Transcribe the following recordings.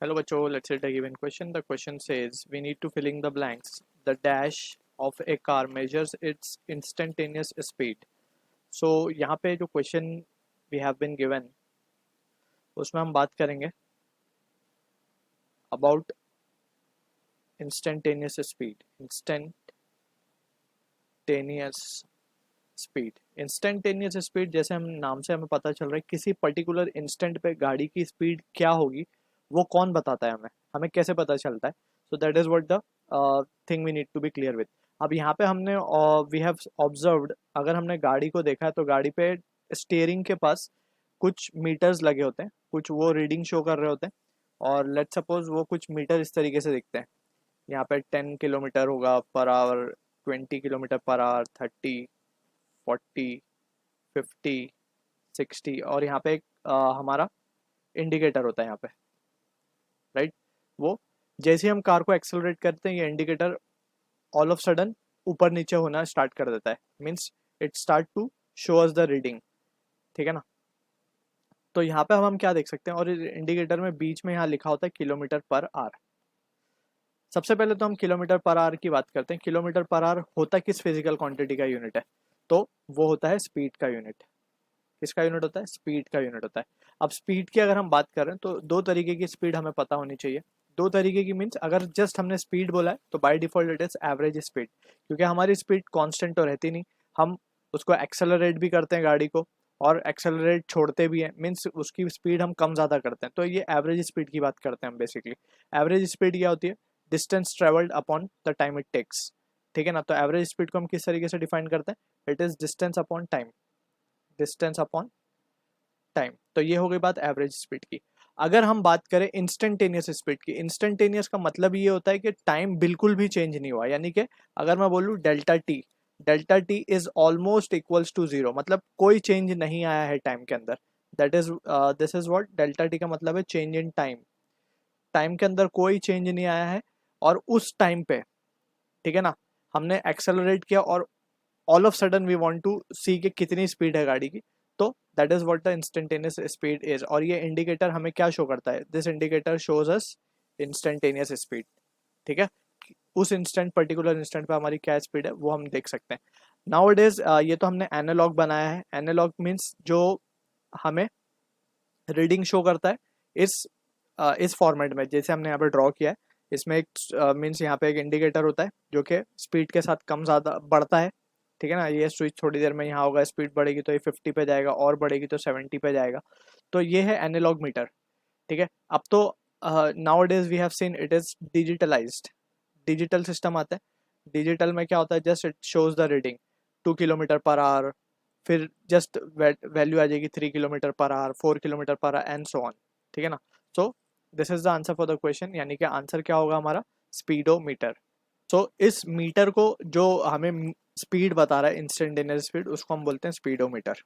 Hello बच्चों, let's take a given question. The question says we need to filling the blanks. The dash of a car measures its instantaneous speed. So यहाँ पे जो question we have been given उसमें हम बात करेंगे about instantaneous speed. Instantaneous speed जैसे हम नाम से हमें पता चल रहा है किसी पर्टिकुलर इंस्टेंट पे गाड़ी की स्पीड क्या होगी वो कौन बताता है हमें हमें कैसे पता चलता है. So that is what the thing we need to be clear with. अब यहाँ पे हमने वी हैव ऑब्जर्व्ड, अगर हमने गाड़ी को देखा है तो गाड़ी पे स्टीयरिंग के पास कुछ मीटर्स लगे होते हैं, कुछ वो रीडिंग शो कर रहे होते हैं. और लेट्स सपोज वो कुछ मीटर इस तरीके से दिखते हैं. यहाँ पे 10 किलोमीटर होगा per hour, 20 kilometre per our, 30, 40, 50, 60. और यहाँ पे एक हमारा इंडिकेटर होता है यहाँ पे, राइट. वो जैसे हम कार को एक्सेलरेट करते हैं ये इंडिकेटर ऑल ऑफ सडन ऊपर नीचे होना स्टार्ट कर देता है. Means it start to show us the reading. ठीक है ना. तो यहाँ पे हम क्या देख सकते हैं, और इंडिकेटर में बीच में यहाँ लिखा होता है किलोमीटर पर आवर. सबसे पहले तो हम किलोमीटर पर आवर की बात करते हैं. किलोमीटर पर आवर होता किस फिजिकल क्वांटिटी का यूनिट है? तो वो होता है स्पीड का यूनिट. किसका यूनिट होता है? स्पीड का यूनिट होता है. अब स्पीड की अगर हम बात करें तो दो तरीके की स्पीड हमें पता होनी चाहिए. दो तरीके की मीन्स अगर जस्ट हमने स्पीड बोला है तो by default it is average speed, क्योंकि हमारी स्पीड कांस्टेंट तो रहती नहीं. हम उसको एक्सेलरेट भी करते हैं गाड़ी को और एक्सेलरेट छोड़ते भी हैं. मीन्स उसकी स्पीड हम कम ज़्यादा करते हैं. तो ये एवरेज स्पीड की बात करते हैं हम बेसिकली. एवरेज स्पीड क्या होती है? Distance travelled upon the time it takes. ठीक है ना. तो एवरेज स्पीड को हम किस तरीके से डिफाइन करते हैं? It is distance upon time. Distance upon time. तो ये हो गई बात एवरेज स्पीड की. अगर हम बात करें इंस्टेंटेनियस स्पीड की, इंस्टेंटेनियस का मतलब ये होता है कि टाइम बिल्कुल भी चेंज नहीं हुआ. यानी कि अगर मैं बोलूँ delta T is almost equals to zero, मतलब कोई चेंज नहीं आया है टाइम के अंदर. That is this is what delta T का मतलब है, चेंज इन टाइम. टाइम के अंदर कोई चेंज नहीं आया है और उस टाइम पे, ठीक है ना, हमने एक्सेलरेट किया और all of sudden we want to see कि कितनी स्पीड है गाड़ी की. तो that is what the instantaneous speed is. और ये इंडिकेटर हमें क्या शो करता है? This indicator shows us instantaneous speed. ठीक है. उस इंस्टेंट पर्टिकुलर इंस्टेंट पे हमारी क्या स्पीड है वो हम देख सकते हैं. नाउ इट इज ये तो हमने एनालॉग बनाया है. एनालॉग मीन्स जो हमें रीडिंग शो करता है इस फॉर्मेट में जैसे हमने यहाँ पे ड्रॉ किया है. इसमें एक मीन्स यहाँ पे एक इंडिकेटर होता है जो कि स्पीड के साथ कम ज़्यादा बढ़ता है. ठीक है ना. ये स्विच थोड़ी देर में यहाँ होगा, स्पीड बढ़ेगी तो ये 50 पे जाएगा और बढ़ेगी तो 70 पे जाएगा. तो ये है एनालॉग मीटर. ठीक है. अब तो nowadays we have seen it is digitalised. Digital system आता है. डिजिटल में क्या होता है? Just it shows the reading 2 kilometre per hour, फिर जस्ट वैल्यू आ जाएगी 3 kilometre per hour, 4 kilometre per hour and so on. ठीक है ना. So this is the answer for the question. यानी कि आंसर क्या होगा हमारा? स्पीडोमीटर. सो इस मीटर को जो हमें स्पीड बता रहा है, इंस्टेंटेनियस स्पीड, उसको हम बोलते हैं स्पीडोमीटर.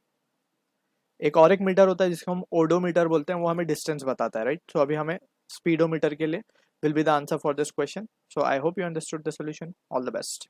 एक और एक मीटर होता है जिसको हम ओडोमीटर बोलते हैं, वो हमें डिस्टेंस बताता है, राइट. सो अभी हमें स्पीडोमीटर के लिए will be the answer for this question. So I hope you understood the solution. All the best.